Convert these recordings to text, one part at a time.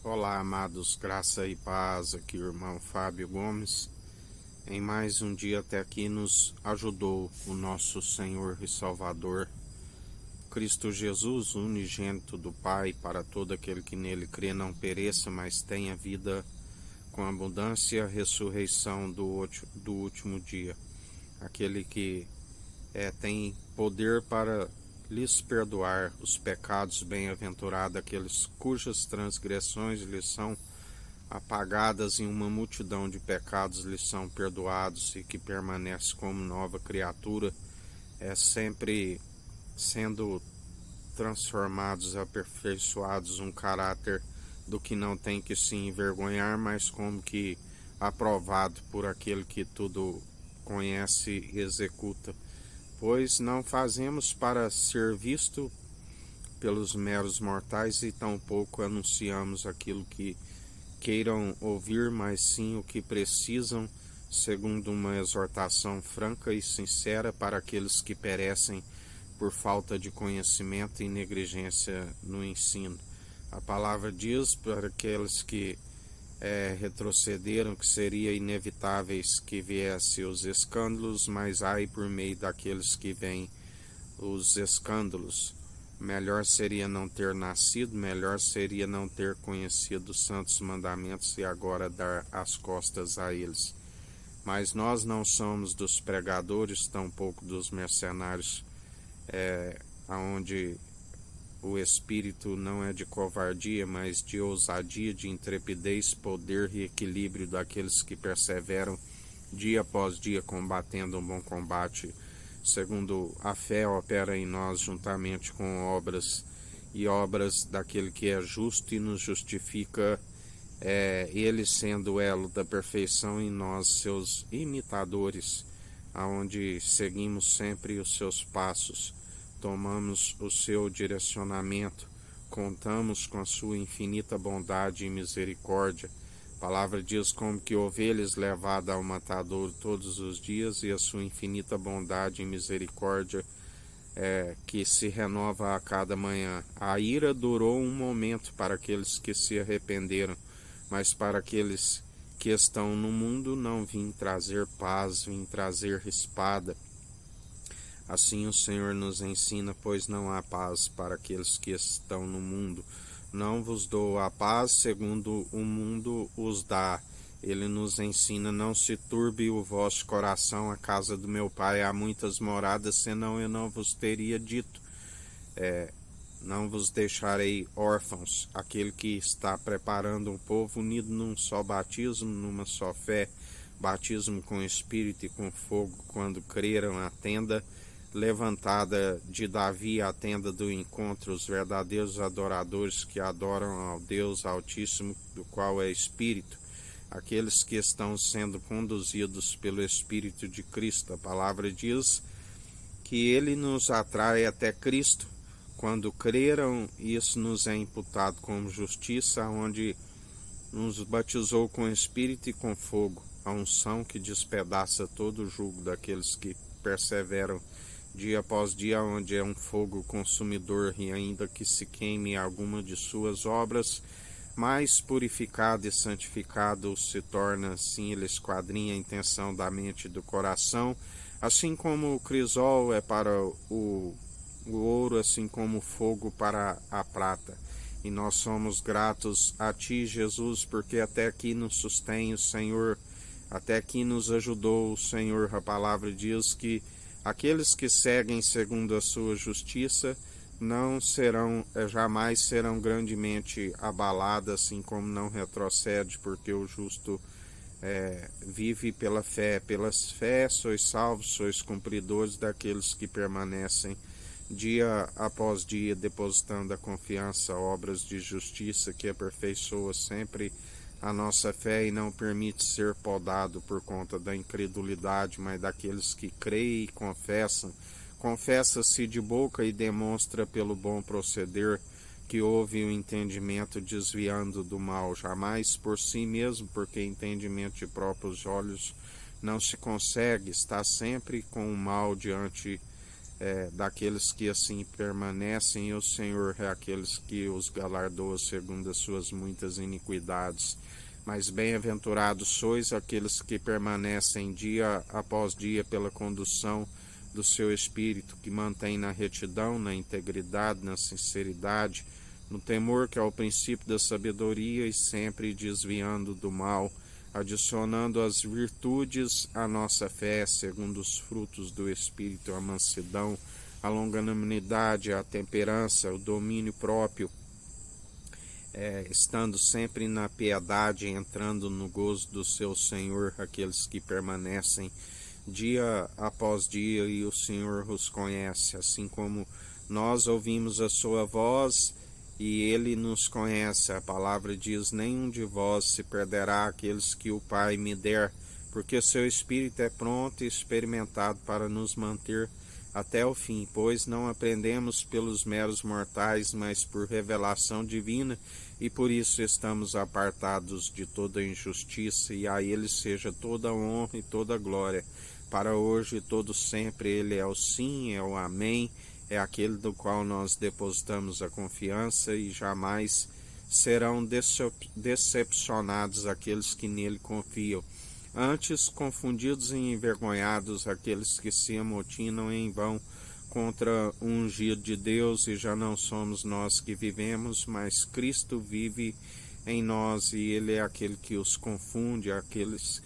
Olá, amados, graça e paz, aqui o irmão Fábio Gomes. Em mais um dia até aqui nos ajudou o nosso Senhor e Salvador, Cristo Jesus, unigênito do Pai, para todo aquele que nele crê não pereça, mas tenha vida com abundância e a ressurreição do último dia. Aquele que tem poder para lhes perdoar os pecados, bem-aventurado aqueles cujas transgressões lhes são apagadas, em uma multidão de pecados lhes são perdoados, e que permanece como nova criatura, sempre sendo transformados, aperfeiçoados, um caráter do que não tem que se envergonhar, mas como que aprovado por aquele que tudo conhece e executa. Pois não fazemos para ser visto pelos meros mortais, e tampouco anunciamos aquilo que queiram ouvir, mas sim o que precisam, segundo uma exortação franca e sincera para aqueles que perecem por falta de conhecimento e negligência no ensino. A palavra diz para aqueles que retrocederam que seria inevitáveis que viessem os escândalos, mas ai por meio daqueles que vêm os escândalos. Melhor seria não ter nascido, melhor seria não ter conhecido os santos mandamentos e agora dar as costas a eles. Mas nós não somos dos pregadores, tampouco dos mercenários, aonde o espírito não é de covardia, mas de ousadia, de intrepidez, poder e equilíbrio daqueles que perseveram dia após dia combatendo um bom combate, segundo a fé opera em nós juntamente com obras daquele que é justo e nos justifica, ele sendo o elo da perfeição em nós, seus imitadores, aonde seguimos sempre os seus passos, tomamos o seu direcionamento, contamos com a sua infinita bondade e misericórdia. A palavra diz como que ovelhas levada ao matadouro todos os dias, e a sua infinita bondade e misericórdia que se renova a cada manhã. A ira durou um momento para aqueles que se arrependeram, mas para aqueles que estão no mundo não vim trazer paz, vim trazer espada. Assim o Senhor nos ensina, pois não há paz para aqueles que estão no mundo. Não vos dou a paz segundo o mundo os dá. Ele nos ensina, não se turbe o vosso coração, a casa do meu pai há muitas moradas, senão eu não vos teria dito. Não vos deixarei órfãos. Aquele que está preparando um povo unido num só batismo, numa só fé, batismo com espírito e com fogo, quando creram a tenda levantada de Davi, a tenda do encontro, os verdadeiros adoradores que adoram ao Deus Altíssimo, do qual é Espírito, aqueles que estão sendo conduzidos pelo Espírito de Cristo. A palavra diz que ele nos atrai até Cristo. Quando creram, isso nos é imputado como justiça, onde nos batizou com Espírito e com fogo, a unção que despedaça todo o jugo daqueles que perseveram dia após dia, onde é um fogo consumidor, e ainda que se queime alguma de suas obras, mais purificado e santificado se torna, assim ele esquadrinha a intenção da mente e do coração, assim como o crisol é para o ouro, assim como o fogo para a prata. E nós somos gratos a Ti, Jesus, porque até aqui nos sustém o Senhor, até aqui nos ajudou o Senhor. A palavra diz que aqueles que seguem segundo a sua justiça não serão, jamais serão grandemente abalados, assim como não retrocede, porque o justo vive pela fé. Pela fé sois salvos, sois cumpridores daqueles que permanecem dia após dia, depositando a confiança, obras de justiça que aperfeiçoa sempre a nossa fé e não permite ser podado por conta da incredulidade, mas daqueles que creem e confessam. Confessa-se de boca e demonstra pelo bom proceder que houve o entendimento desviando do mal, jamais por si mesmo, porque entendimento de próprios olhos não se consegue, está sempre com o mal diante daqueles que assim permanecem, e o Senhor é aqueles que os galardoa segundo as suas muitas iniquidades. Mas bem-aventurados sois aqueles que permanecem dia após dia pela condução do seu Espírito, que mantém na retidão, na integridade, na sinceridade, no temor que é o princípio da sabedoria, e sempre desviando do mal, adicionando as virtudes à nossa fé, segundo os frutos do Espírito, a mansidão, a longanimidade, a temperança, o domínio próprio, estando sempre na piedade, entrando no gozo do seu Senhor, aqueles que permanecem dia após dia, e o Senhor os conhece, assim como nós ouvimos a sua voz e ele nos conhece. A palavra diz: nenhum de vós se perderá, aqueles que o Pai me der, porque seu Espírito é pronto e experimentado para nos manter até o fim, pois não aprendemos pelos meros mortais, mas por revelação divina, e por isso estamos apartados de toda injustiça, e a ele seja toda honra e toda glória, para hoje e todo sempre. Ele é o sim, é o amém, é aquele do qual nós depositamos a confiança, e jamais serão decepcionados aqueles que nele confiam. Antes, confundidos e envergonhados aqueles que se amotinam em vão contra o ungido de Deus, e já não somos nós que vivemos, mas Cristo vive em nós, e ele é aquele que os confunde, aqueles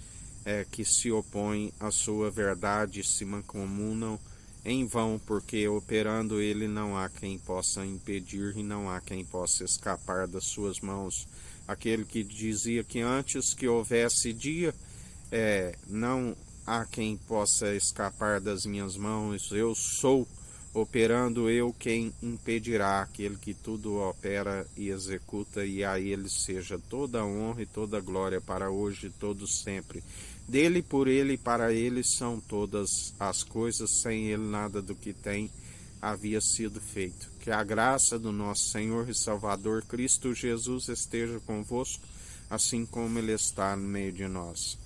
que se opõem à sua verdade, se mancomunam em vão, porque operando ele não há quem possa impedir, e não há quem possa escapar das suas mãos. Aquele que dizia que antes que houvesse dia, não há quem possa escapar das minhas mãos, eu sou, operando eu, quem impedirá? Aquele que tudo opera e executa, e a ele seja toda a honra e toda a glória para hoje e todo sempre. Dele, por ele e para ele são todas as coisas, sem ele nada do que tem havia sido feito. Que a graça do nosso Senhor e Salvador Cristo Jesus esteja convosco, assim como ele está no meio de nós.